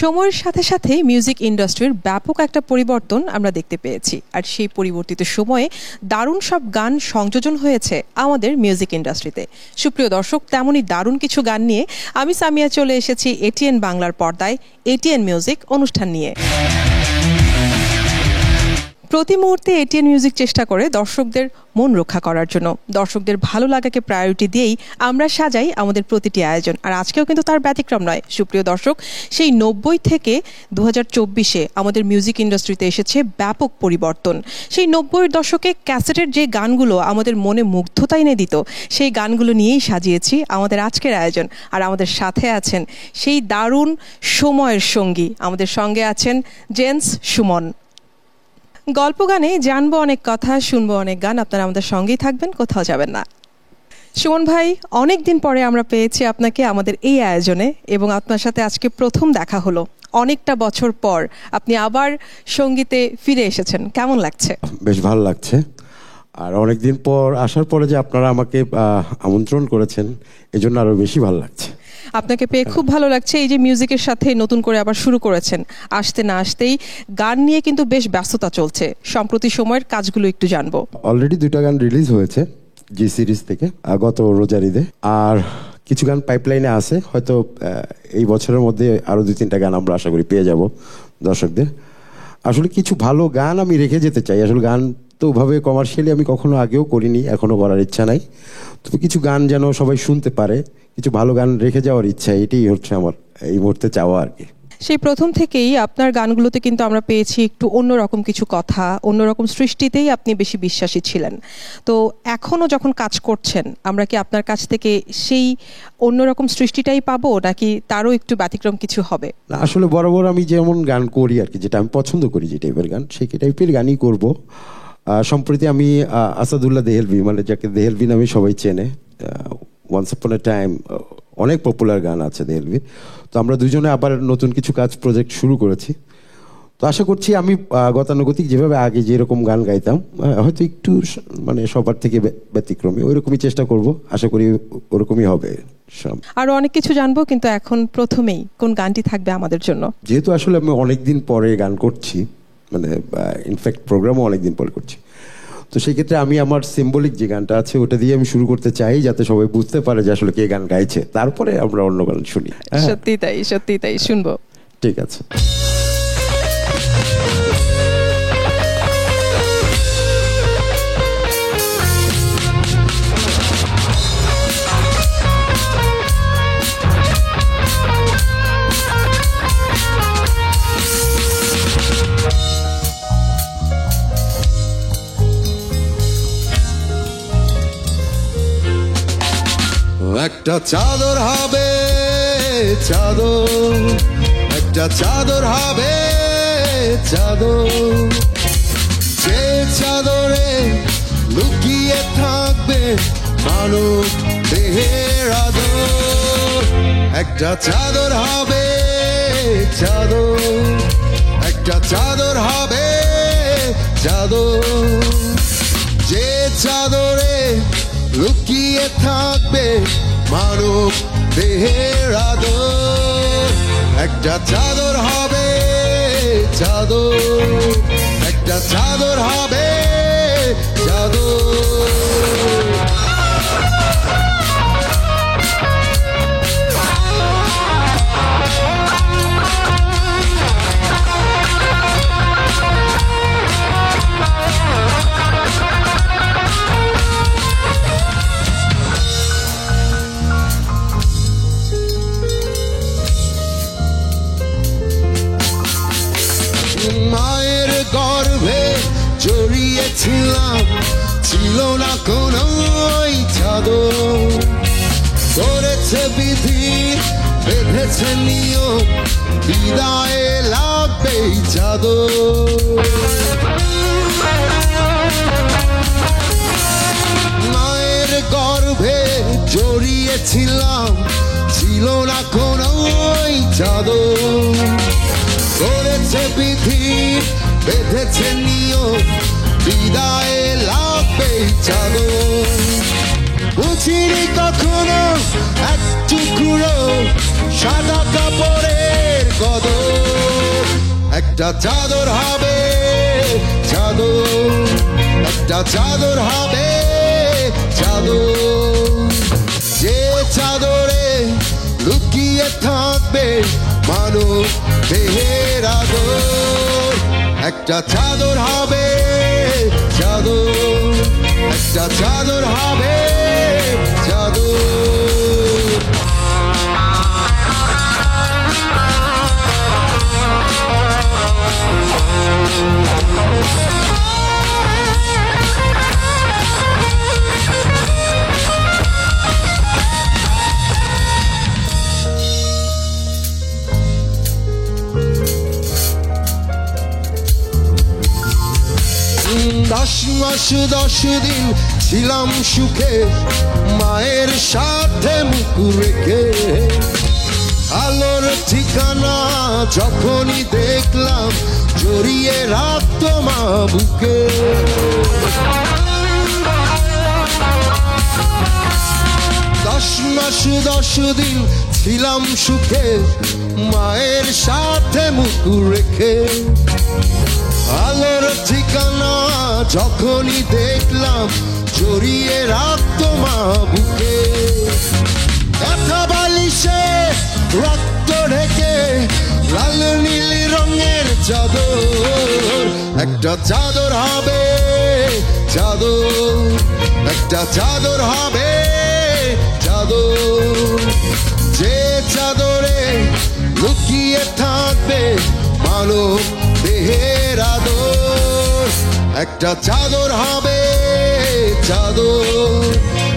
সময়ের সাথে সাথে মিউজিক ইন্ডাস্ট্রির ব্যাপক একটা পরিবর্তন আমরা দেখতে পেয়েছি, আর সেই পরিবর্তিত সময়ে দারুণ সব গান সংযোজন হয়েছে আমাদের মিউজিক ইন্ডাস্ট্রিতে। সুপ্রিয় দর্শক, তেমনই দারুণ কিছু গান নিয়ে আমি সামিয়া চলে এসেছি এটিএন বাংলার পর্দায় এটিএন মিউজিক অনুষ্ঠান নিয়ে। প্রতি মুহূর্তে এটিএন মিউজিক চেষ্টা করে দর্শকদের মন রক্ষা করার জন্য, দর্শকদের ভালো লাগাকে প্রায়োরিটি দিয়েই আমরা সাজাই আমাদের প্রতিটি আয়োজন, আর আজকেও কিন্তু তার ব্যতিক্রম নয়। সুপ্রিয় দর্শক, সেই 90 থেকে 2024-এ আমাদের মিউজিক ইন্ডাস্ট্রিতে এসেছে ব্যাপক পরিবর্তন। সেই 90-এর দশকে ক্যাসেটের যে গানগুলো আমাদের মনে মুগ্ধতা এনে দিত, সেই গানগুলো নিয়েই সাজিয়েছি আমাদের আজকের আয়োজন। আর আমাদের সাথে আছেন সেই দারুণ সময়ের সঙ্গী, আমাদের সঙ্গে আছেন জেন্স সুমন। গল্প গানে জানবো অনেক কথা, শুনবো অনেক গান, আপনারা আমাদের সঙ্গেই থাকবেন, কোথাও যাবেন না। সুমন ভাই, অনেক দিন পরে আমরা পেয়েছি আপনাকে আমাদের এই আয়োজনে, এবং আপনার সাথে আজকে প্রথম দেখা হলো। অনেকটা বছর পর আপনি আবার সঙ্গীতে ফিরে এসেছেন, কেমন লাগছে? বেশ ভালো লাগছে, আর অনেকদিন পর আসার পরে যে আপনারা আমাকে আমন্ত্রণ করেছেন, এজন্য আরো বেশি ভালো লাগছে। আপনাকে পেয়ে খুব ভালো লাগছে। এই যে মিউজিকের সাথে নতুন করে আবার শুরু করেছেন, আসতে না আসতেই গান নিয়ে কিন্তু বেশ ব্যস্ততা চলছে। সম্প্রতি সময়ের কাজগুলো একটু জানবো। অলরেডি 2টা গান রিলিজ হয়েছে জি সিরিজ থেকে গত রোজার ঈদে, আর কিছু গান পাইপলাইনে আছে। হয়তো এই বছরের মধ্যে আরো 2-3টা গান আমরা আশা করি পেয়ে যাব দর্শকদের। আসলে কিছু ভালো গান আমি রেখে যেতে চাই। আসলে গান তো ওভাবে কমার্শিয়ালি আমি কখনো আগেও করিনি, এখনো করার ইচ্ছা নাই। তবে কিছু গান যেন সবাই শুনতে পারে, কিছু ভালো গান রেখে যাওয়ার ইচ্ছা, এটাই হচ্ছে আমার এই মুহূর্তে চাওয়া আর কি। সেই প্রথম থেকেই আপনার গানগুলোতে কিন্তু আমরা পেয়েছি একটু অন্যরকম কিছু কথা, অন্যরকম সৃষ্টিতেই আপনি বেশি বিশ্বাসী ছিলেন। তো এখনও যখন কাজ করছেন, আমরা কি আপনার কাছ থেকে সেই অন্যরকম সৃষ্টিটাই পাবো, নাকি তারও একটু ব্যতিক্রম কিছু হবে? না, আসলে বরাবর আমি যেমন গান করি আর কি, যেটা আমি পছন্দ করি, যে টাইপের গান, সেই টাইপের গানই করব। সম্প্রতি আমি আসাদুল্লাহ দেহেলভি, মানে যাকে দেহেলভি নামে সবাই চেনে, ওয়ান্স আপন এ টাইম, অনেক পপুলার গান আছে দেহেলভির। তো আমরা দুজনে আবার নতুন কিছু কাজ প্রজেক্ট শুরু করেছি। তো আশা করছি আমি গতানুগতিক যেভাবে আগে যেরকম গান গাইতাম, হয়তো একটু মানে সবার থেকে ব্যতিক্রমী, ওইরকমই চেষ্টা করব। আশা করি ওরকমই হবে। আরো অনেক কিছু জানবো, কিন্তু এখন প্রথমেই কোন গানটি থাকবে আমাদের জন্য? যেহেতু আসলে আমি অনেকদিন পরে গান করছি, মানে ইনফ্যাক্ট প্রোগ্রামও অনেকদিন পরে করছি, তো সেই ক্ষেত্রে আমি আমার সিম্বলিক যে গানটা আছে ওটা দিয়ে আমি শুরু করতে চাই, যাতে সবাই বুঝতে পারে যে আসলে কে গান গাইছে, তারপরে আমরা অন্য গান শুনি। সত্যি তাই, সত্যি তাই, শুনবো। ঠিক আছে। একটা চাদর হবে চাদর, একটা চাদর হবে চাদর, যে চাদরে লুকিয়ে থাকবে মানব দেহের আদর। একটা চাদর হবে চাদর, একটা চাদর হবে চাদর, যে চাদরে লুকিয়ে থাকবে মানব দেহের আদর। একটা চাদর হবে চাদর, একটা চাদর হবে চাদর। মায়ের গর্ভে জড়িয়েছিলাম, ছিল না কোনো ওই চাদর, করেছে বিধি বেঁধেছে নিয়ম, বিদায়ে লাগবে চাদর। মায়ের গর্ভে জড়িয়েছিলাম, ছিল না কোনো ওই চাদর, করেছে বিধি বেঁধেছে নিয়ম, বিদায়ে লাগবে চাদর। বুঝিনি কখনো এক টুকরো সাদা কাপড়ের কদর একটা চাদর হবে চাদর একটা চাদর হবে চাদর যে চাদরে লুকিয়ে থাকবে মানব দেহের আদর একটা চাদর হবে চাদর একটা চাদর হবে চাদর দশ মাস 10 দিন ছিলাম সুখে মায়ের সাথে মুখ রেখে আলোর ঠিকানা যখনই দেখলাম জড়িয়ে রাখতো মা বুকে 10 মাস 10 দিন ছিলাম সুখে মায়ের সাথে মুখ রেখে আলোর ঠিকানা যখনই দেখলাম জড়িয়ে রাখতো মা বুকে কথা বালিশে রক্ত ঢেকে লাল নীল রঙের চাদর একটা চাদর হবে চাদর একটা চাদর হবে চাদর যে চাদরে লুকিয়ে থাকবে মানব দেহের আদর একটা চাদর হবে চাদর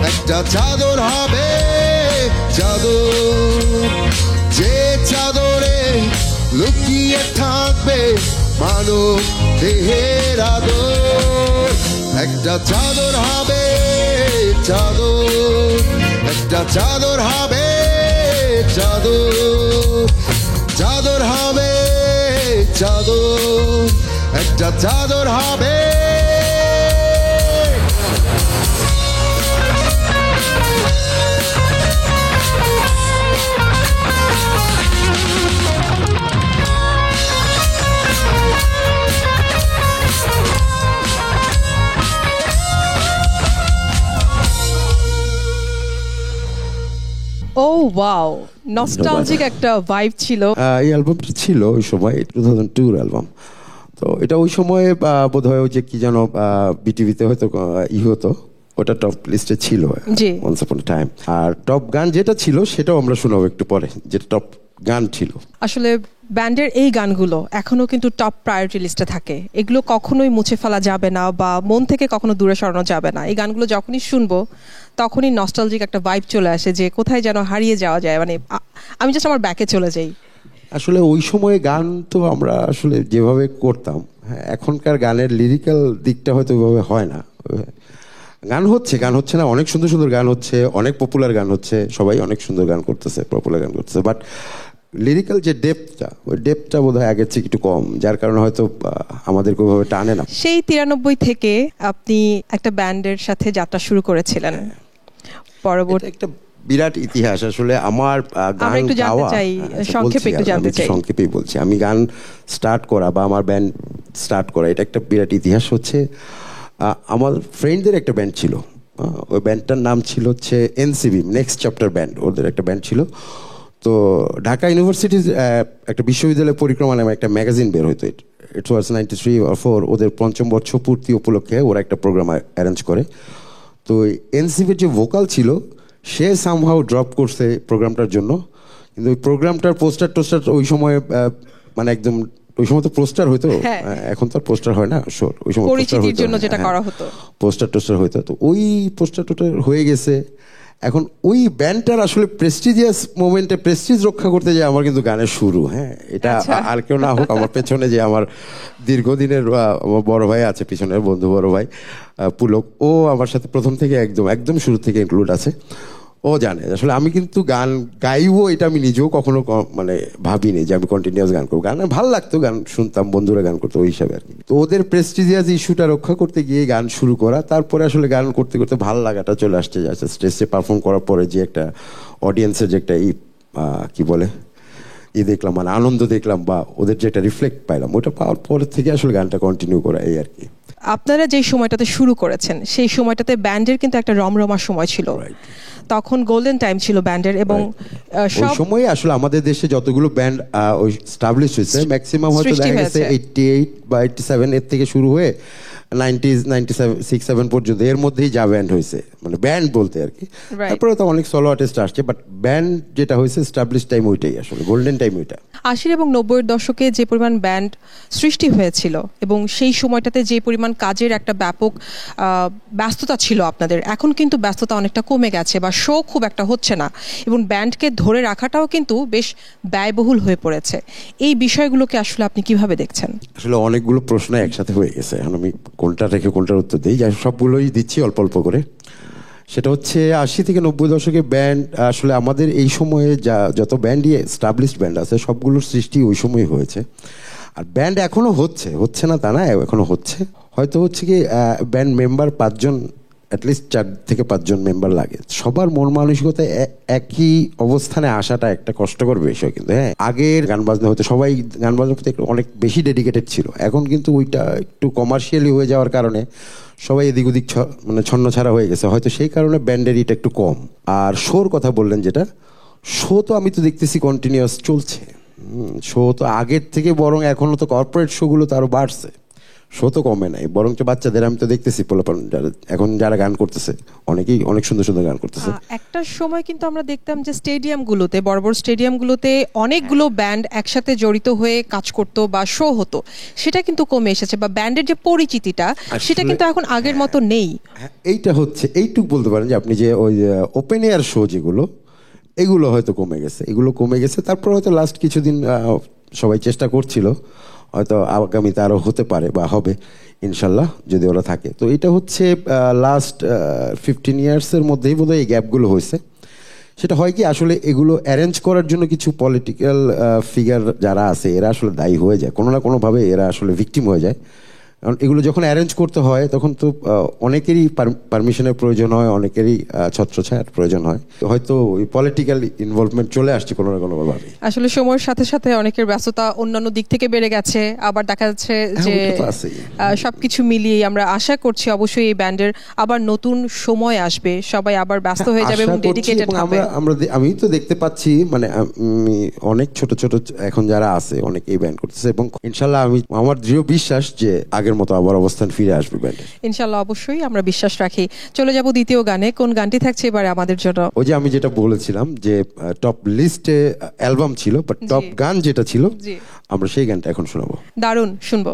একটা চাদর হবে চাদর যে চাদরে লুকিয়ে থাকবে মানব দেহের আদর একটা চাদর হবে চাদর একটা চাদর হবে চাদর চাদর হবে চাদর একটা চাদর হবে ও ওয়াও, নস্টালজিক একটা ভাইব ছিল। এই অ্যালবামটা ছিল ওই সময় 2002 অ্যালবাম। তো এটা ওই সময়ে বোধ হয় যে কি যেন বিটিভিতে হয়তো হতো, ওটা টপ লিস্টে ছিল ওয়ান্স আপন আ টাইম। আর টপ গান যেটা ছিল সেটাও আমরা শোনাবো একটু পরে, যেটা টপ গান ছিল। আসলে ব্যান্ডের এই গানগুলো এখনো কিন্তু টপ প্রায়োরিটি লিস্টে থাকে, এগুলো কখনোই মুছে ফেলা যাবে না বা মন থেকে কখনো দূরে সরানো যাবে না। এই গানগুলো যখনই শুনবো তখনই নস্টালজিক একটা ভাইব চলে আসে যে কোথায় যেন হারিয়ে যাওয়া যায়, মানে আমি জাস্ট আমার ব্যাকে চলে যাই। আসলে ওই সময়ে গান তো আমরা আসলে যেভাবে করতাম, হ্যাঁ, এখনকার গানের লিরিক্যাল দিকটা হয়তো ওইভাবে হয় না। গান হচ্ছে না, অনেক সুন্দর সুন্দর গান হচ্ছে, অনেক পপুলার গান হচ্ছে, সবাই অনেক সুন্দর গান করতেছে, পপুলার গান করতেছে, বাট লিরিক্যাল যে ডেপথটা, ওই ডেপথটা বোধ হয় আগের চেয়ে একটু কম, যার কারণে হয়তো আমাদেরকে ওইভাবে টানে না। সেই 93 থেকে আপনি একটা ব্যান্ডের সাথে যাত্রা শুরু করেছিলেন, পরবর্তী একটা বিরাট ইতিহাস। আসলে আমার গান গাওয়া, সংক্ষেপেই বলছি, আমি গান স্টার্ট করা বা আমার ব্যান্ড স্টার্ট করা, এটা একটা বিরাট ইতিহাস। হচ্ছে আমার ফ্রেন্ডদের একটা ব্যান্ড ছিল, ওই ব্যান্ডটার নাম ছিল হচ্ছে এনসিবি, নেক্সট চ্যাপ্টার ব্যান্ড, ওদের একটা ব্যান্ড ছিল। তো ঢাকা ইউনিভার্সিটির একটা বিশ্ববিদ্যালয় পরিক্রমা নামে একটা ম্যাগাজিন বের হইতো, ইট ওয়াজ 93 or 94, ওদের 5ম বর্ষ পূর্তি উপলক্ষে ওরা একটা প্রোগ্রাম অ্যারেঞ্জ করে। তো এনসিবির যে ভোকাল ছিল সে সামহাউ ড্রপ করছে প্রোগ্রামটার জন্য, কিন্তু ওই প্রোগ্রামটার পোস্টার ওই সময় মানে একদম, ওই সময় তো পোস্টার হইতো, এখন তো আর পোস্টার হয় না, ওই সময় পরিচিতির জন্য যেটা করা হতো পোস্টার হইতো। তো ওই পোস্টার হয়ে গেছে। এখন ওই ব্যান্ডটার আসলে প্রেস্টিজিয়াস মোমেন্টে প্রেস্টিজ রক্ষা করতে যে আমার কিন্তু গানের শুরু, হ্যাঁ, এটা আর কেউ না হোক, আমার পেছনে যে আমার দীর্ঘদিনের আমার বড় ভাই আছে, পিছনের বন্ধু বড় ভাই পুলক, ও আমার সাথে প্রথম থেকে একদম শুরু থেকে ইনক্লুড আছে। ও জানে আসলে আমি কিন্তু গান গাইবো, এটা আমি নিজেও কখনো মানে ভাবিনি যে আমি কন্টিনিউয়াস গান করবো। গান ভালো লাগতো, গান শুনতাম, বন্ধুরা গান করতো, ওই হিসাবে আর কি। তো ওদের প্রেস্টিজিয়াস ইস্যুটা রক্ষা করতে গিয়ে গান শুরু করা, তারপরে আসলে গান করতে করতে ভালো লাগাটা চলে আসছে, যাচ্ছে স্টেজে পারফর্ম করার পরে যে একটা অডিয়েন্সের যে একটা কি বলে দেখলাম, মানে আনন্দ দেখলাম বা ওদের যেটা রিফ্লেক্ট পাইলাম, ওটা পাওয়ার পরের থেকে আসলে গানটা কন্টিনিউ করা, এই আর কি। আপনারা যে সময়টাতে শুরু করেছেন সেই সময়টাতে ব্যান্ডের কিন্তু একটা রমরমা সময় ছিল, তখন গোল্ডেন টাইম ছিল ব্যান্ডের, এবং ওই সময় আসলে আমাদের দেশে যতগুলো ব্যান্ড ওই স্টাবলিশ হয়েছে ম্যাক্সিমাম হয়তো দেখা গেছে 88 বা 87 এর থেকে শুরু হয়ে 90s 96-7 পর্যন্ত, এর মধ্যেই যা ব্যান্ড হয়েছে, মানে ব্যান্ড বলতে আর কি। তারপরে তো অনেক সোলো আর্টিস্ট আসছে, বাট ব্যান্ড যেটা হয়েছে স্টাবলিশ টাইম ওইটাই আসলে গোল্ডেন টাইম ওইটা। 80 এবং 90 এর দশকে যে পরিমাণ ব্যান্ড সৃষ্টি হয়েছিল এবং সেই সময়টাতে যে পরিমাণ কাজের একটা ব্যাপক ব্যস্ততা ছিল আপনাদের, এখন কিন্তু ব্যস্ততা অনেকটা কমে গেছে বা শো খুব একটা হচ্ছে না, এবং ব্যান্ডকে ধরে রাখাটাও কিন্তু বেশ ব্যয়বহুল হয়ে পড়েছে। এই বিষয়গুলোকে আসলে আপনি কিভাবে দেখছেন? আসলে অনেকগুলো প্রশ্ন একসাথে হয়ে গেছে, এখন আমি কোনটা রেখে কোনটার উত্তর দিই, যাই সবগুলোই দিচ্ছি অল্প অল্প করে। সেটা হচ্ছে 80 থেকে 90 দশকে ব্যান্ড, আসলে আমাদের এই সময়ে যত ব্যান্ডই স্টাবলিশড ব্যান্ড আছে সবগুলোর সৃষ্টি ওই সময় হয়েছে। আর ব্যান্ড এখনো হচ্ছে না তা না, এখনো হচ্ছে। হয়তো হচ্ছে কি ব্যান্ড মেম্বার 5 জন, অ্যাটলিস্ট 4 থেকে 5 জন মেম্বার লাগে। সবার মন মানসিকতা একই অবস্থানে আসাটা একটা কষ্টকর বিষয়। কিন্তু হ্যাঁ, আগের গান বাজনা হতো, সবাই গান বাজনার প্রতি অনেক বেশি ডেডিকেটেড ছিল। এখন কিন্তু ওইটা একটু কমার্শিয়ালি হয়ে যাওয়ার কারণে সবাই এদিক ওদিক মানে ছন্ন ছাড়া হয়ে গেছে, হয়তো সেই কারণে ব্যান্ডের এটা একটু কম। আর শোর কথা বললেন, যেটা শো তো আমি তো দেখতেছি কন্টিনিউয়াস চলছে। শো তো আগের থেকে বরং এখনো তো কর্পোরেট শোগুলো তো আরো বাড়ছে, শো তো কমে নাই, বরঞ্চ বাচ্চাদের আমি তো দেখতেছি এখন যারা গান করতেছে অনেকেই অনেক সুন্দর সুন্দর গান করতেছে। একটা সময় কিন্তু আমরা দেখতাম যে স্টেডিয়ামগুলোতে, বড় বড় স্টেডিয়ামগুলোতে অনেকগুলো ব্যান্ড একসাথে জড়িত হয়ে কাজ করতো বা শো হতো, সেটা কিন্তু কমে এসেছে, বা ব্যান্ডের যে পরিচিতিটা সেটা কিন্তু এখন আগের মতো নেই। এইটা হচ্ছে এইটুক বলতে পারেন যে আপনি যে ওই ওপেন এয়ার শো যেগুলো, এগুলো হয়তো কমে গেছে। তারপর হয়তো লাস্ট কিছুদিন সবাই চেষ্টা করছিল, হয়তো আগামীতে আরও হতে পারে বা হবে ইনশাল্লাহ যদি ওরা থাকে। তো এটা হচ্ছে লাস্ট 15 ইয়ার্সের মধ্যেই বোধহয় এই গ্যাপগুলো হয়েছে। সেটা হয় কি, আসলে এগুলো অ্যারেঞ্জ করার জন্য কিছু পলিটিক্যাল ফিগার যারা আছে এরা আসলে দায়ী হয়ে যায়, কোনো না কোনোভাবে এরা আসলে ভিকটিম হয়ে যায়। কারণ এগুলো যখন অ্যারেঞ্জ করতে হয় তখন তো অনেকেরই পারমিশনের প্রয়োজন হয়, অনেকেরই ছত্রছায়ার প্রয়োজন হয়, হয়তো ওই পলিটিক্যাল ইনভলভমেন্ট চলে আসছে কোনো না কোনোভাবে। আসলে সময়ের সাথে সাথে অনেকের ব্যস্ততা অন্যান্য দিক থেকে বেড়ে গেছে, আবার দেখা যাচ্ছে যে সবকিছু মিলিয়ে আমরা আশা করছি অবশ্যই এই ব্যান্ডের আবার নতুন সময় আসবে, সবাই আবার ব্যস্ত হয়ে যাবে এবং ডেডিকেটেড হবে। আমি তো দেখতে পাচ্ছি, মানে আমি অনেক ছোট ছোট এখন যারা আছে অনেকেই ব্যান্ড করতেছে, এবং ইনশাল্লাহ আমার দৃঢ় বিশ্বাস যে আগের মতো আবার অবস্থান ফিরে আসবে ব্যান্ডের, ইনশাআল্লাহ। অবশ্যই আমরা বিশ্বাস রাখি। চলে যাব দ্বিতীয় গানে। কোন গানটি থাকছে এবারে আমাদের জন্য? ওই যে আমি যেটা বলেছিলাম যে টপ লিস্টে অ্যালবাম ছিল, বাট টপ গান যেটা ছিল আমরা সেই গানটা এখন শোনাবো। দারুণ, শুনবো।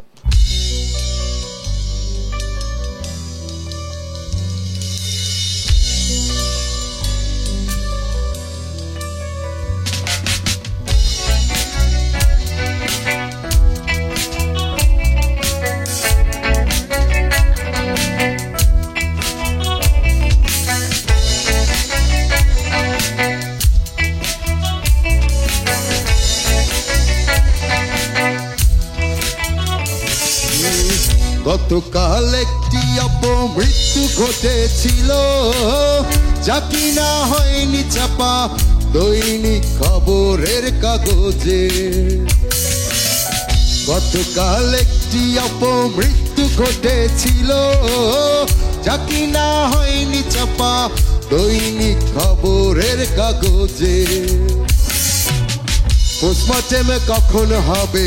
গতকাল একটি অপমৃত্যু ঘটেছিল, যা কিনা হয়নি চাপা দৈনিক খবরের কাগজে। গতকাল একটি অপমৃত্যু ঘটেছিল, যা কিনা হয়নি চাপা দৈনিক খবরের কাগজে। পোস্টমর্টেম কখন হবে,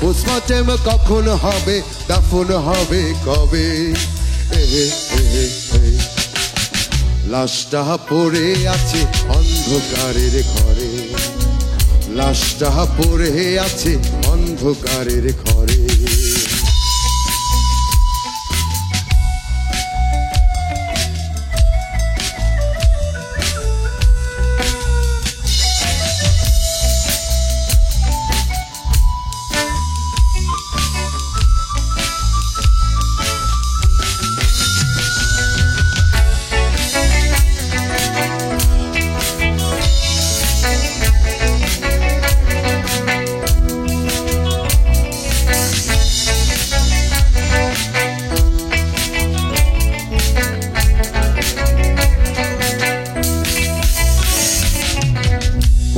পোস্টমর্টেম কখন হবে, দাফন হবে কবে? লাশটা পড়ে আছে অন্ধকারের ঘরে, লাশটা পড়ে আছে অন্ধকারের ঘরে।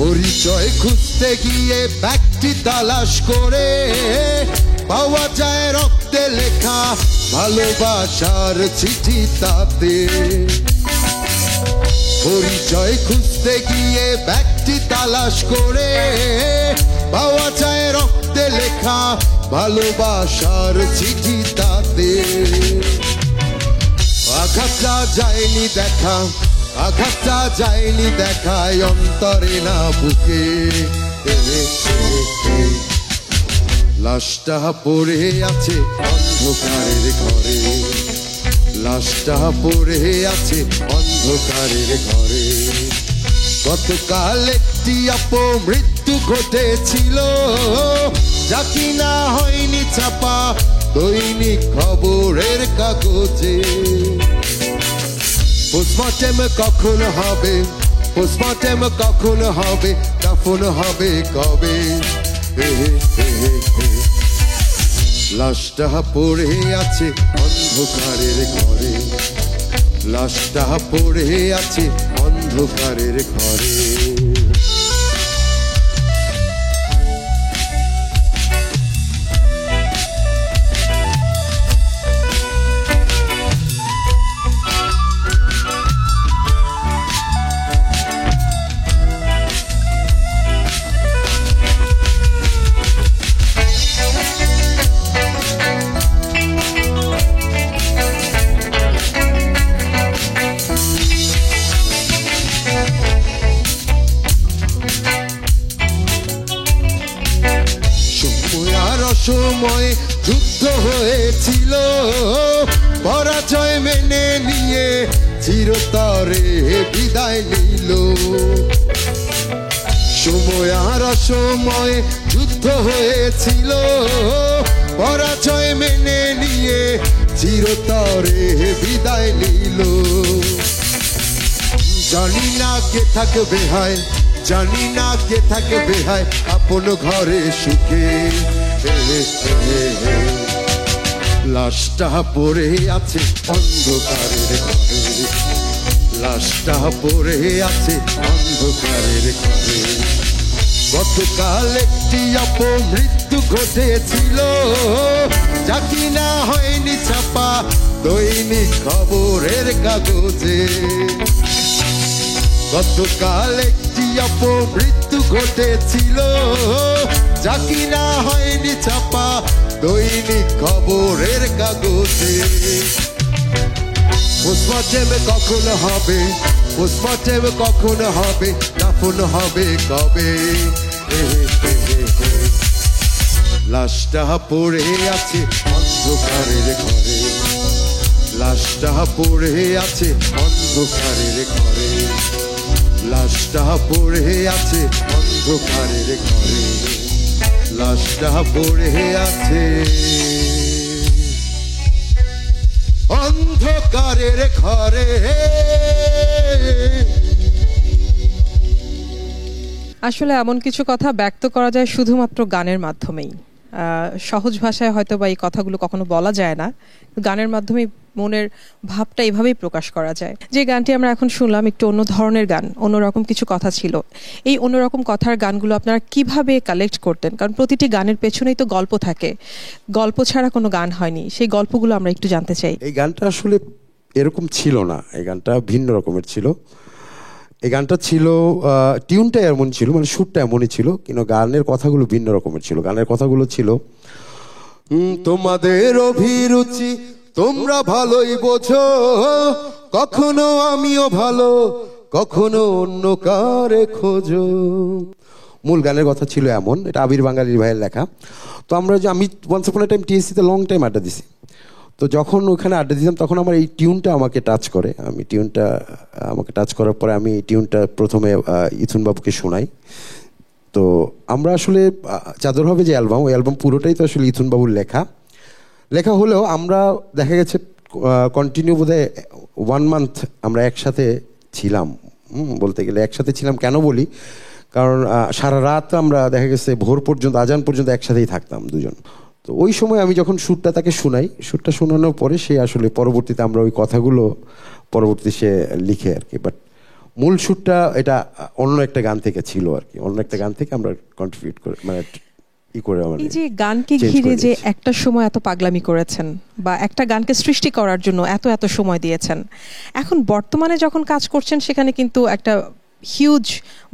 পরিচয় খুঁজতে গিয়ে ব্যক্তি তালাশ করে পাওয়া যায় রক্তে লেখা ভালোবাসার চিঠি তাতে। পরিচয় খুঁজতে গিয়ে ব্যক্তি তালাশ করে পাওয়া যায় রক্তে লেখা ভালোবাসার চিঠি তাতে। আঘাতটা যায়নি দেখা, আঘাতটা যায়নি দেখায় অন্তরে না বুকে। লাশটা পড়ে আছে অন্ধকারের ঘরে, লাশটা পড়ে আছে অন্ধকারের ঘরে। গতকাল একটি অপমৃত্যু ঘটেছিল, যা কিনা হয়নি ছাপা দৈনিক খবরের কাগজে। পোস্টমর্টেম কখন হবে, পোস্টমর্টেম কখন হবে, দাফন হবে কবে? লাশটা পড়ে আছে অন্ধকারের ঘরে, লাশটা পড়ে আছে অন্ধকারের ঘরে। সময় যুদ্ধ হয়েছিল, পরাজয় মেনে নিয়ে চিরতরে বিদায় নিল। সময় আর অসময় যুদ্ধ হয়েছিল, পরাজয় মেনে নিয়ে চিরতরে বিদায় নিল। জানি না কে থাকবে হায়, জানি না কে থাকবে হায় আপন ঘরে সুখে। লাশটা পড়ে আছে অন্ধকারের ঘরে, লাশটা পড়ে আছে অন্ধকারের ঘরে। গতকাল একটি অপমৃত্যু ঘটেছিল, যা কিনা হয়নি ছাপা দৈনিক খবরের কাগজে। গতকাল একটি অপমৃত্যু ঘটেছিল, যা কিনা হয়নি ছাপা দৈনিক খবরের কাগজে। পোস্টমর্টেম কখন হবে, পোস্টমর্টেম কখন হবে, দাফন হবে কবে? লাশটা পড়ে আছে অন্ধকারের ঘরে, লাশটা পড়ে আছে অন্ধকারের ঘরে, লাশটা পড়ে আছে অন্ধকারের ঘরে, লাশটা পড়ে আছে অন্ধকারের ঘরে। আসলে এমন কিছু কথা ব্যক্ত করা যায় শুধুমাত্র গানের মাধ্যমেই। সহজ ভাষায় হয়তো বা এই কথাগুলো কখনো বলা যায় না, গানের মাধ্যমে মনের ভাবটা এভাবেই প্রকাশ করা যায়। যে গানটি আমরা এখন শুনলাম একটু অন্য ধরনের গান, অন্যরকম কিছু কথা ছিল। এই অন্যরকম কথার গানগুলো আপনারা কিভাবে কালেক্ট করতেন? কারণ প্রতিটি গানের পেছনেই তো গল্প থাকে, গল্প ছাড়া কোনো গান হয়নি। সেই গল্পগুলো আমরা একটু জানতে চাই। এই গানটা আসলে এরকম ছিল না, এই গানটা ভিন্ন রকমের ছিল। এই গানটা ছিল টিউনটা এমন ছিল, মানে সুরটা এমনই ছিল, কিন্তু গানের কথাগুলো ভিন্ন রকমের ছিল। গানের কথাগুলো ছিল তোমাদের অভিরুচি তোমরা ভালোই বোঝো, কখনো আমিও ভালো কখনো অন্য কারে খোঁজো। মূল গানের কথা ছিল এমন, এটা আবির বাঙালির ভাইয়ের লেখা। তো আমি ওয়ান্স আপন আ টাইম টিএসসিতে লং টাইম আড্ডা দিছি। তো যখন ওখানে আড্ডা দিতাম তখন আমার এই টিউনটা আমাকে টাচ করে। টিউনটা আমাকে টাচ করার পরে আমি টিউনটা প্রথমে ইথুন বাবুকে শোনাই। তো আমরা আসলে চাদর হবে যে অ্যালবাম, ওই অ্যালবাম পুরোটাই তো আসলে ইথুন বাবুর লেখা হলেও আমরা দেখা গেছে কন্টিনিউ বোধহয় 1 মান্থ আমরা একসাথে ছিলাম। বলতে গেলে একসাথে ছিলাম কেন বলি, কারণ সারা রাত আমরা দেখা গেছে ভোর পর্যন্ত, আজান পর্যন্ত একসাথেই থাকতাম দুজন। তো ওই সময় আমি যখন সুরটা তাকে শোনাই, সুরটা শোনানোর পরে সে আসলে পরবর্তীতে আমরা ওই কথাগুলো পরবর্তী সে লিখে আর কি। বাট মূল সুরটা এটা অন্য একটা গান থেকে ছিল আর কি, অন্য একটা গান থেকে আমরা কন্ট্রিবিউট করে মানে এই যে গানকে ঘিরে যে একটা সময় এত পাগলামি করেছেন বা একটা গানকে সৃষ্টি করার জন্য এত এত সময় দিয়েছেন, এখন বর্তমানে যখন কাজ করছেন সেখানে কিন্তু একটা হিউজ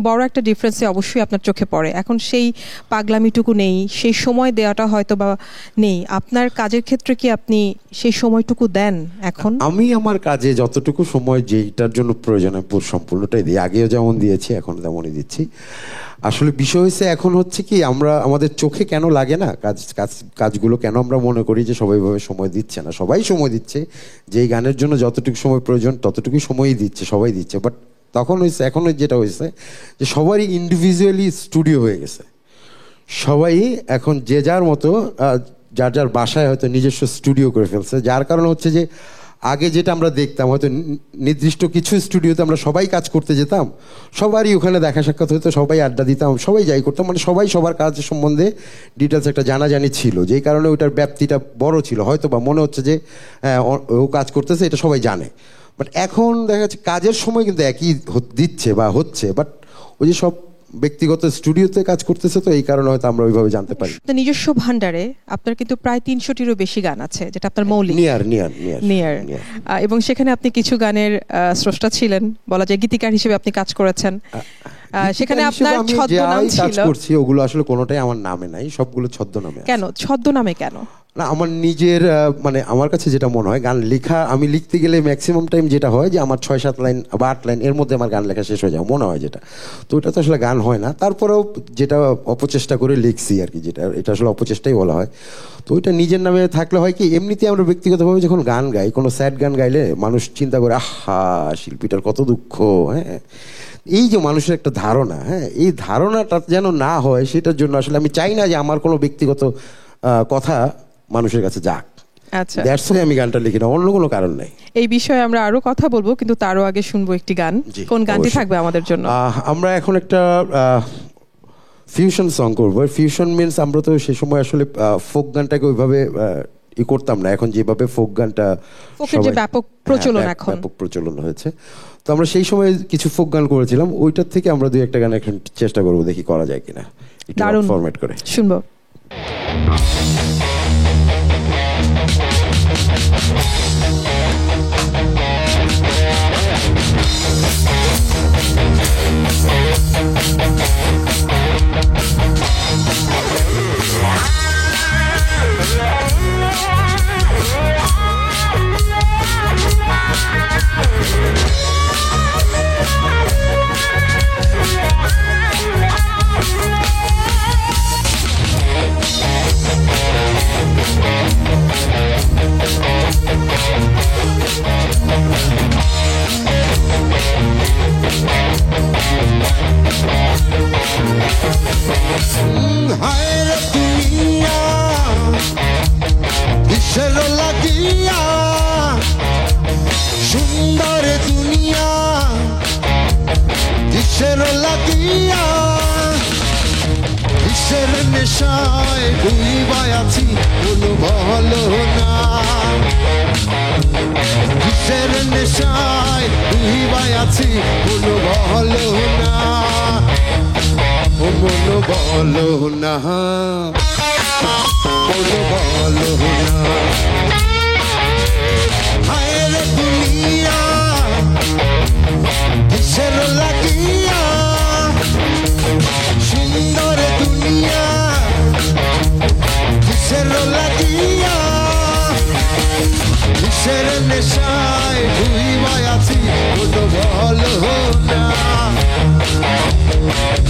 বড় একটা ডিফারেন্সে অবশ্যই আপনার চোখে পড়ে। এখন সেই পাগলামিটুকু নেই, সেই সময় দেওয়াটা হয়তো বা নেই। আপনার কাজের ক্ষেত্রে কি আপনি সেই সময়টুকু দেন এখন? আমি আমার কাজে যতটুকু সময় যেটার জন্য প্রয়োজন আমি সম্পূর্ণটাই দিই, আগেও যেমন দিয়েছি এখন তেমনই দিচ্ছি। আসলে বিষয় হচ্ছে এখন হচ্ছে কি আমরা আমাদের চোখে কেন লাগে না কাজগুলো, কেন আমরা মনে করি যে সবাই ভাবে সময় দিচ্ছে না? সবাই সময় দিচ্ছে, যেই গানের জন্য যতটুকু সময় প্রয়োজন ততটুকু সময়ই দিচ্ছে, সবাই দিচ্ছে। বাট তখন হয়েছে, এখন যেটা হয়েছে যে সবারই ইন্ডিভিজুয়ালি স্টুডিও হয়ে গেছে, সবাই এখন যে যার মতো যার যার বাসায় হয়তো নিজস্ব স্টুডিও করে ফেলছে। যার কারণে হচ্ছে যে আগে যেটা আমরা দেখতাম হয়তো নির্দিষ্ট কিছু স্টুডিওতে আমরা সবাই কাজ করতে যেতাম, সবারই ওখানে দেখা সাক্ষাৎ হতো, সবাই আড্ডা দিতাম, সবাই যাই করতাম, মানে সবাই সবার কাজ সম্বন্ধে ডিটেলস একটা জানাজানি ছিল, যেই কারণে ওইটার ব্যাপ্তিটা বড় ছিল। হয়তো বা মনে হচ্ছে যে ও কাজ করতেছে এটা সবাই জানে। বাট এখন দেখা যাচ্ছে কাজের সময় কিন্তু একই দিচ্ছে বা হচ্ছে, বাট ওই যে সব ব্যক্তিগত স্টুডিওতে কাজ করতেছে, তো এই কারণে হয়তো আমরা ওইভাবে জানতে পারি। নিজস্ব ভান্ডারে আপনার কিন্তু প্রায় 300টিরও বেশি গান আছে, যেটা আপনার মৌলিক নিয়ার, এবং সেখানে আপনি কিছু গানের স্রষ্টা ছিলেন, বলা যায় গীতিকার হিসেবে আপনি কাজ করেছেন। সেখানে আপনার ছদ্মনাম ছিল, করছি ওগুলো আসলে কোনোটাই আমার নামে নাই, সবগুলো ছদ্মনামে। কেন ছদ্মনামে? কেন না, আমার নিজের মানে আমার কাছে যেটা মনে হয়, গান লেখা আমি লিখতে গেলে ম্যাক্সিমাম টাইম যেটা হয় যে আমার 6-7 লাইন বা 8 লাইন এর মধ্যে আমার গান লেখা শেষ হয়ে যায় মনে হয় যেটা, তো ওটা তো আসলে গান হয় না। তারপরেও যেটা অপচেষ্টা করে লিখছি আর কি, যেটা এটা আসলে অপচেষ্টাই বলা হয়। তো ওইটা নিজের নামে থাকলে হয় কি, এমনিতে আমরা ব্যক্তিগতভাবে যখন গান গাই, কোনো স্যাড গান গাইলে মানুষ চিন্তা করে আহা শিল্পীটার কত দুঃখ, হ্যাঁ, এই যে মানুষের একটা ধারণা, হ্যাঁ, এই ধারণাটা যেন না হয় সেটার জন্য আসলে আমি চাই না যে আমার কোনো ব্যক্তিগত কথা মানুষের কাছে যাক। আচ্ছা, দ্যাটস ওয়াই আমি গানটা লিখি না, অন্য কোনো কারণ নাই। এই বিষয়ে আমরা আরো কথা বলবো, কিন্তু তারও আগে শুনবো একটি গান। কোন গানটি থাকবে আমাদের জন্য? আমরা এখন একটা ফিউশন সং করবো। ফিউশন মিনস আমরা তো সে সময় আসলে ফোক গানটাকে ওইভাবে করতাম না, এখন যেভাবে ফোক গানটা ব্যাপক প্রচলন, এখন ব্যাপক প্রচলন হয়েছে। তো আমরা সেই সময় কিছু ফোক গান করেছিলাম, ওইটার থেকে আমরা 2-1টা গান এখন চেষ্টা করবো, দেখি করা যায় কিনা, একটু ফরম্যাট করে শুনবো। সুন্দর দুনিয়া কিসের লাগিয়া, কিসের নেশায় ডুবাই আছি কোনো ভালো না, কিসের নেশায় ডুবাই আছি কোনো ভালো না, ও মনো ভালো না, কোনো ভালো না। হায় দুনিয়া কিসের লাগিয়া, সুন্দর দুনিয়া কিসের লাগিয়া, কিসের নেশায় ডুবাই আছি কোনো ভালো না,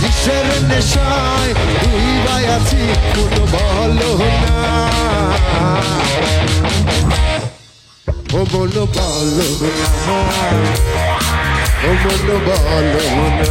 কিসের নেশায় ডুবাই আছি কোনো ভালো না, ও মনো ভালো না, ও মনো ভালো না।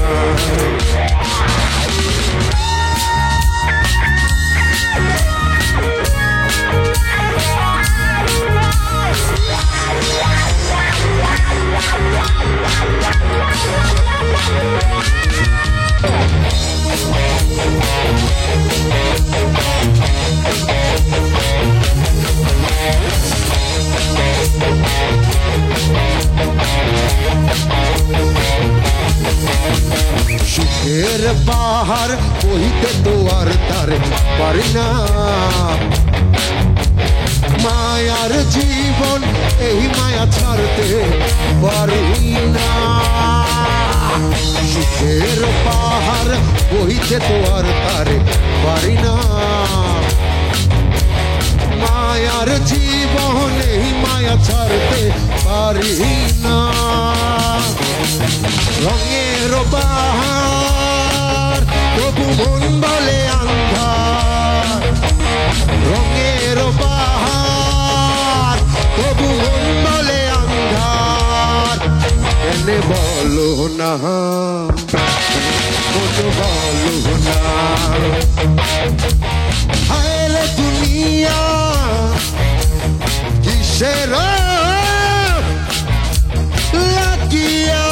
সুখের পাহাড় বহিতে তো আর তার পারি না, মায়ার জীবন এই মায়া ছাড়তে পারি না। সুখের পাহাড় বহিতে তো আর তার পারি না, মায়ার জীবন এই মায়া ছাড়তে পারি না। রঙের বাহার তবু মন বলে আন্ধার, রঙের বাহার তবু মন বলে আন্ধার। এনে বলো না মন বলো না, হায় রে দুনিয়া কিসের লাগিয়া।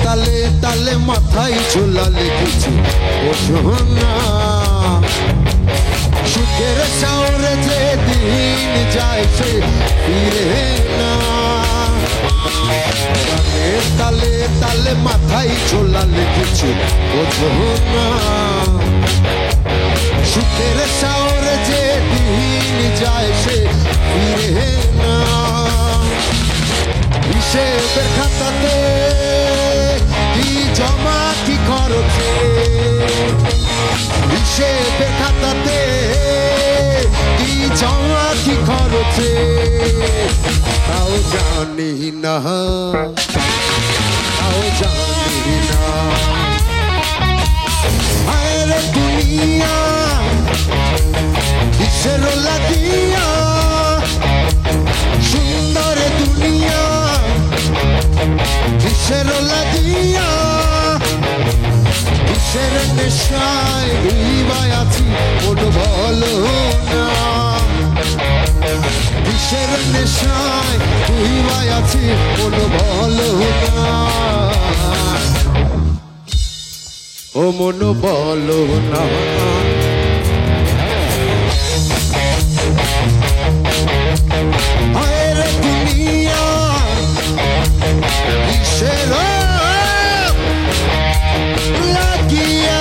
তালে তালে মাথায় ঝোলালে কিছু বোঝো না, সুখের শহরে যে দিন যায় সে ফিরে না। তালে তালে মাথায় ঝোলালে কিছু বোঝো না, সুখের শহরে যে দিন যায় সে ফিরে না। হিসেবের খাতাতে কি জমা কি খরচে, হিসেবের খাতাতে কি জমা কি খরচে, তাও জানি না তাও জানি না। হায় রে দুনিয়া কিসের লাগিয়া, সুন্দর দুনিয়া কিসের লাগিয়া, কিসের নেশায় ডুবায় আছি মন বলো না, কিসের নেশায় ডুবায় আছি মন বলো না, ও মন বলো না। হায় রে দুনিয়া কিসের লাগিয়া।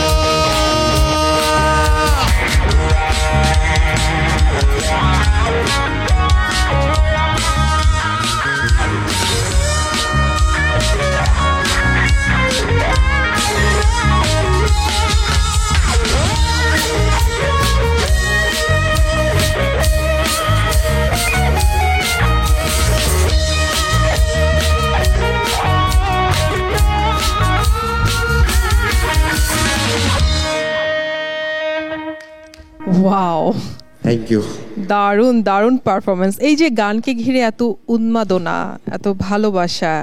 Wow, thank you. দারুণ দারুণ পারফরমেন্স। এই যে গানকে ঘিরে এত উন্মাদনা, এত ভালোবাসা,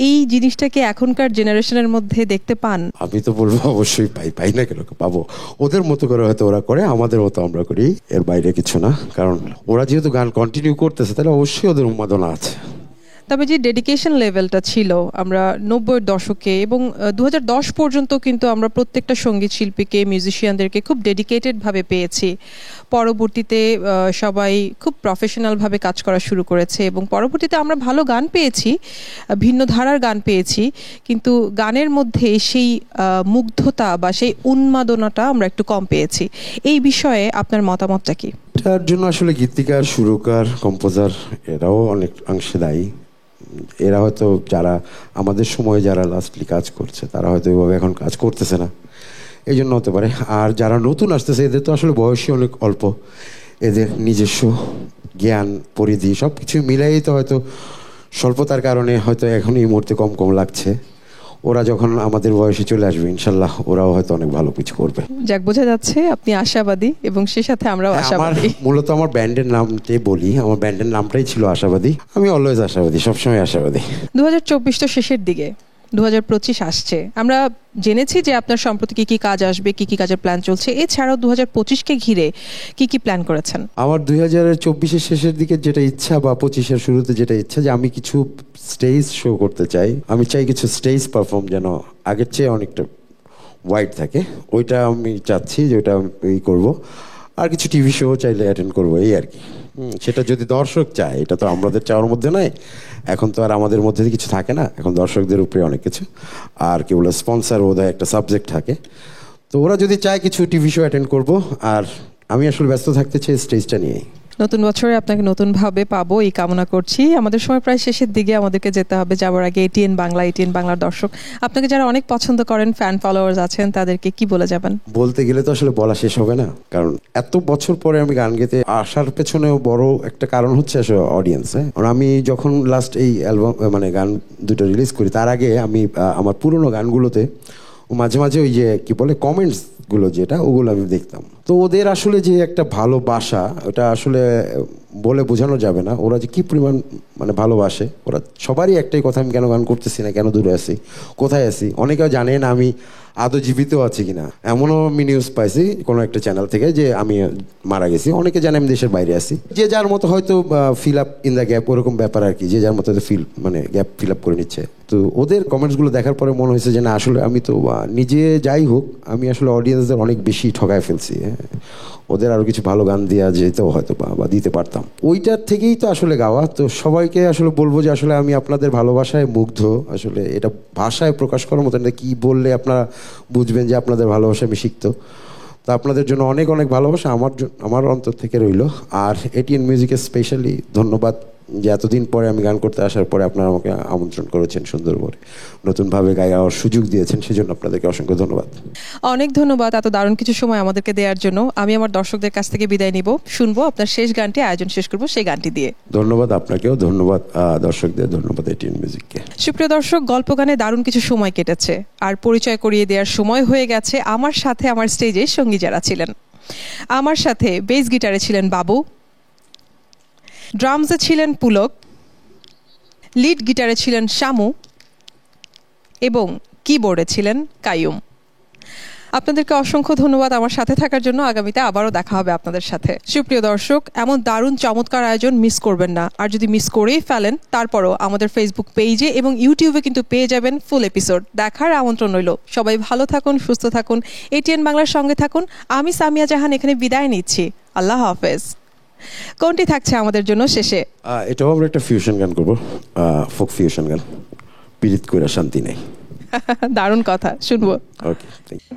এই জিনিসটাকে এখনকার জেনারেশনের মধ্যে দেখতে পান? আমি তো বলবো অবশ্যই পাই, পাই না কেন পাবো। ওদের মতো করে হয়তো ওরা করে, আমাদের মতো আমরা করি, এর বাইরে কিছু না। কারণ ওরা যেহেতু গান কন্টিনিউ করতেছে তাহলে অবশ্যই ওদের উন্মাদনা আছে। তবে যে ডেডিকেশন লেভেলটা ছিল আমরা 90-এর দশকে এবং 2010 পর্যন্ত কিন্তু আমরা প্রত্যেকটা সঙ্গীত শিল্পীকে, মিউজিশিয়ানদেরকে খুব ডেডিকেটেডভাবে পেয়েছি। পরবর্তীতে সবাই খুব প্রফেশনালভাবে কাজ করা শুরু করেছে এবং পরবর্তীতে আমরা ভালো গান পেয়েছি, ভিন্ন ধারার গান পেয়েছি, কিন্তু গানের মধ্যে সেই মুগ্ধতা বা সেই উন্মাদনাটা আমরা একটু কম পেয়েছি। এই বিষয়ে আপনার মতামতটা কি? এটার জন্য আসলে গীতিকার, সুরকার, কম্পোজার এরাও অনেক অংশে দায়ী। এরা হয়তো যারা আমাদের সময় যারা লাস্টলি কাজ করছে তারা হয়তো এভাবে এখন কাজ করতেছে না, এই জন্য হতে পারে। আর যারা নতুন আসতেছে এদের তো আসলে বয়সই অনেক অল্প, এদের নিজস্ব জ্ঞান পরিধি সব কিছু মিলাই তো হয়তো স্বল্পতার কারণে হয়তো এখন এই মুহূর্তে কম কম লাগছে। ওরা যখন আমাদের বয়সে চলে আসবে ইনশাল্লাহ ওরাও হয়তো অনেক ভালো কিছু করবে। যাক, বোঝা যাচ্ছে আপনি আশাবাদী এবং সে সাথে আমরাও আশাবাদী। মূলত আমার ব্যান্ডের নামটাই বলি, আমার ব্যান্ডের নামটাই ছিল আশাবাদী। আমি অলওয়েজ আশাবাদী, সবসময় আশাবাদী। 2024 তো শেষের দিকে, 2025 আসছে, আমরা জেনেছি যে আপনার সম্প্রতি কি কি কাজ আসবে, কি কি কাজের প্ল্যান চলছে, এছাড়াও 2025কে ঘিরে কি কি প্ল্যান করেছেন? আমার 2024-এর শেষের দিকে যেটা ইচ্ছা বা 25-এর শুরুতে যেটা ইচ্ছা যে আমি কিছু স্টেজ শো করতে চাই। আমি চাই কিছু স্টেজ পারফর্ম যেন আগের চেয়ে অনেকটা ওয়াইড থাকে, ওইটা আমি চাচ্ছি যে ওইটা আমি করবো। আর কিছু টিভি শো চাইলে অ্যাটেন্ড করবো, এই আর কি। সেটা যদি দর্শক চায়, এটা তো আমাদের চাওয়ার মধ্যে নয়। এখন তো আর আমাদের মধ্যে কিছু থাকে না, এখন দর্শকদের উপরে অনেক কিছু। আর কি বলে, স্পন্সার বোধহয় একটা সাবজেক্ট থাকে। তো ওরা যদি চায় কিছু টিভি শো অ্যাটেন্ড করবো, আর আমি আসলে ব্যস্ত থাকতে চাই স্টেজটা নিয়েই। নতুন বছরে আপনাকে নতুনভাবে পাবো এই কামনা করছি। আমাদের সময় প্রায় শেষের দিকে, আমাদেরকে যেতে হবে। যাবার আগে এটিএন বাংলার দর্শক, আপনাকে যারা অনেক পছন্দ করেন, ফ্যান ফলোয়ার্স আছেন, তাদেরকে কি বলে যাবেন? বলতে গেলে তো আসলে বলা শেষ হবে না, কারণ এত বছর পরে আমি গান গেতে আসার পেছনেও বড় একটা কারণ হচ্ছে আসলে অডিয়েন্স। আমি যখন লাস্ট এই অ্যালবাম মানে গান দুটো রিলিজ করি, তার আগে আমি আমার পুরোনো গানগুলোতে মাঝে মাঝে ওই যে কি বলে কমেন্টস গুলো যেটা, ওগুলো আমি দেখতাম। তো ওদের আসলে যে একটা ভালোবাসা, ওটা আসলে বলে বোঝানো যাবে না। ওরা যে কি পরিমাণ মানে ভালোবাসে, ওরা সবারই একটাই কথা, আমি কেন গান করতেছি না, কেন দূরে আছি, কোথায় আছি। অনেকেও জানে না আমি আদৌ জীবিত আছি কিনা। এমনও আমি নিউজ পাইছি কোনো একটা চ্যানেল থেকে যে আমি মারা গেছি। অনেকে জানে আমি দেশের বাইরে আছি। যে যার মতো হয়তো fill up in the gap, ওরকম ব্যাপার আর কি, যে যার মতো মানে গ্যাপ ফিল আপ করে নিচ্ছে। তো ওদের কমেন্টসগুলো দেখার পরে মনে হয়েছে যে না, আসলে আমি তো নিজে যাই হোক, আমি আসলে অডিয়েন্সদের অনেক বেশি ঠকায় ফেলছি। ওদের আরও কিছু ভালো গান দেওয়া যেতেও হয়তো বা দিতে পারতাম। ওইটার থেকেই তো আসলে গাওয়া। তো সবাইকে আসলে বলবো যে আসলে আমি আপনাদের ভালোবাসায় মুগ্ধ। আসলে এটা ভাষায় প্রকাশ করার মতো না, কি বললে আপনারা বুঝবেন যে আপনাদের ভালোবাসা আমি শিখত। তো আপনাদের জন্য অনেক অনেক ভালোবাসা আমার অন্তর থেকে রইল। আর এটিএন মিউজিকে স্পেশালি ধন্যবাদ যে এতদিন পরে আমি গান করতে আসার পরে আপনারা আমাকে আমন্ত্রণ করেছেন, সুন্দর করে নতুনভাবে গাওয়ার সুযোগ দিয়েছেন, সেজন্য আপনাদেরকে অসংখ্য ধন্যবাদ। অনেক ধন্যবাদ এত দারুণ কিছু সময় আমাদেরকে দেওয়ার জন্য। আমি আমার দর্শকদের কাছ থেকে বিদায় নিব, শুনবো আপনার শেষ গানটি, আয়োজন শেষ করবো সেই গানটি দিয়ে। ধন্যবাদ আপনাকেও, ধন্যবাদ দর্শকদের, ধন্যবাদ এটিএন মিউজিককে। সুপ্রিয় দর্শক, গল্প গানে দারুণ কিছু সময় কেটেছে, আর পরিচয় করিয়ে দেওয়ার সময় হয়ে গেছে। আমার সাথে আমার স্টেজে সঙ্গী যারা ছিলেন, আমার সাথে বেস গিটারে ছিলেন বাবু, ড্রামসে ছিলেন পুলক, লিড গিটারে ছিলেন শামু এবং কিবোর্ডে ছিলেন কাইয়ুম। আপনাদেরকে অসংখ্য ধন্যবাদ আমার সাথে থাকার জন্য। আগামীতে আবারও দেখা হবে আপনাদের সাথে। সুপ্রিয় দর্শক, এমন দারুণ চমৎকার আয়োজন মিস করবেন না। আর যদি মিস করেই ফেলেন, তারপরও আমাদের ফেসবুক পেজে এবং ইউটিউবে কিন্তু পেয়ে যাবেন ফুল এপিসোড। দেখার আমন্ত্রণ রইল। সবাই ভালো থাকুন, সুস্থ থাকুন, এটিএন বাংলার সঙ্গে থাকুন। আমি সামিয়া জাহান এখানে বিদায় নিচ্ছি। আল্লাহ হাফেজ। কোনটি থাকছে আমাদের জন্য শেষে? এটাও আমরা একটা ফিউশন গান করবো, ফোক ফিউশন গান, পীড়িত কইরা শান্তি নেই। দারুণ কথা, শুনবো। ওকে, থ্যাংক ইউ।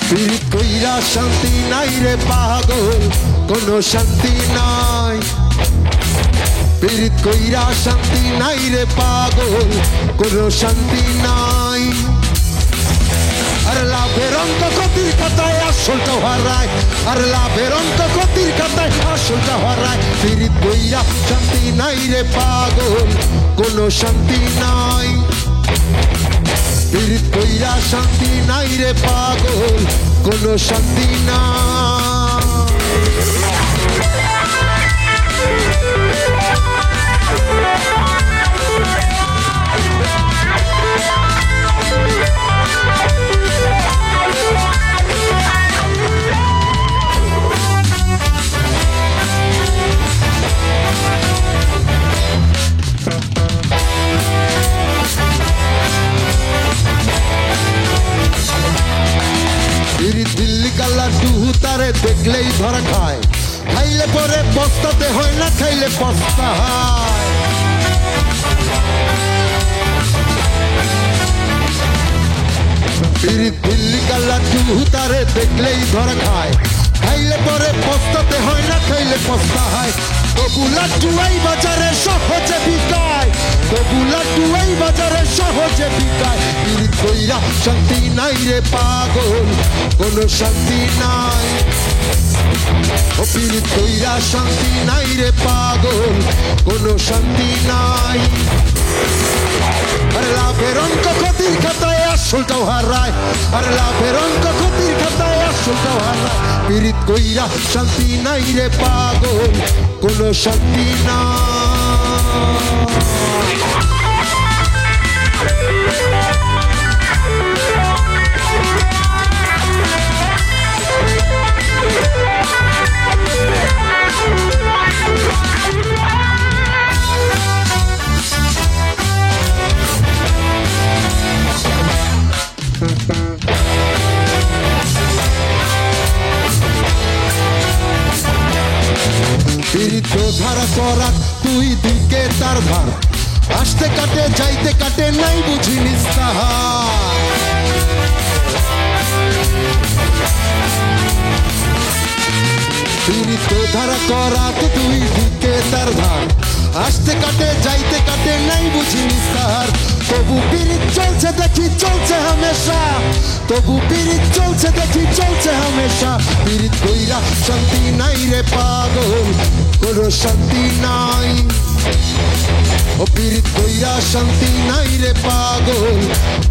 পীড়িত কইরা শান্তি নাই রে পাগল, কোনো শান্তি নাই। পীড়িত কইরা শান্তি নাই রে পাগল, কোনো শান্তি নাই। আর লাভের অঙ্ক ক্ষতির কথায় আসলটা হারায়, আর লাভের অঙ্ক ক্ষতির কথায় আসলটা হারায়। পীড়িত কইরা শান্তি নাই রে পাগল, কোনো শান্তি নাই। পীড়িত কইরা শান্তি নাই রে পাগল, কোনো শান্তি নাই। দিল্লি কাল্লা টুহু তারে দেখলেই ধরা খায়, খাইলে পরে বস্তাতে হয় না, খাইলে পস্তা হয়। দিল্লি কাল্লা টুহু তারে দেখলেই ধরা খায়, খাইলে পরে বস্তাতে হয় না, খাইলে পস্তা হয়। তবু লাড্ডু এই বাজারে সহজে বিকায়, তবু লাড্ডু এই বাজারে সহজে বিকায়। পীড়িত কইরা শান্তি নাই রে পাগল, কোনো শান্তি নাই। ও পীড়িত কইরা শান্তি নাই রে পাগল, কোনো শান্তি নাই। আরে লাভের অঙ্ক ক্ষতির খাতায় আসলটাও হারায়, আরে লাভের অঙ্ক ক্ষতির খাতায় আসলটাও হারায়। পীড়িত কইরা শান্তি নাই রে পাগল, কোনো শান্তি নাই। পীড়িত ধারা করা তুই দিকে তার ধার, আসতে কাটে যাইতে কাটে নাই বুঝি নিস্তাহার। পীড়িত ধারা করা তুই দিকে তার ধার, আসতে কাটে যাইতে কাটে নাই বুঝি নিস্তাহার। তবু পীড়িত চলছে দেখি চলছে হামেশা, তবু পীড়িত চলছে দেখি চলছে হামেশা। পীড়িত কইরা শান্তি নাই রে পাগল, কোনো শান্তি নাই। ও পীড়িত কইরা শান্তি নাই রে পাগল,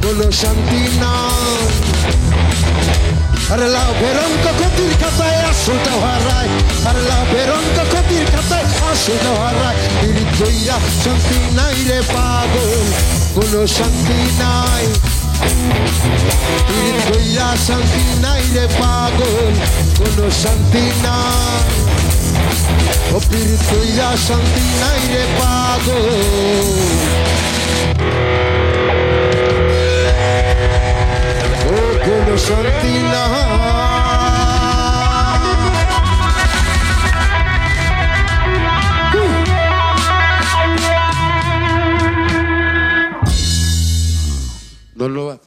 কোনো শান্তি নাই। আরে লাভের অঙ্ক ক্ষতির খাতায় আসলটাও হারায়, আরে লাভের অঙ্ক ক্ষতির খাতায় আসলটাও হারায়। পীড়িত কইরা শান্তি নাই রে পাগল, কোনো শান্তি নাই। পীড়িত কইরা শান্তি নাই রে পাগল, কোনো শান্তি নাই। ও পীড়িত কইরা শান্তি নাই রে পাগল, ও কোনো শান্তি নাই। ধন্যবাদ।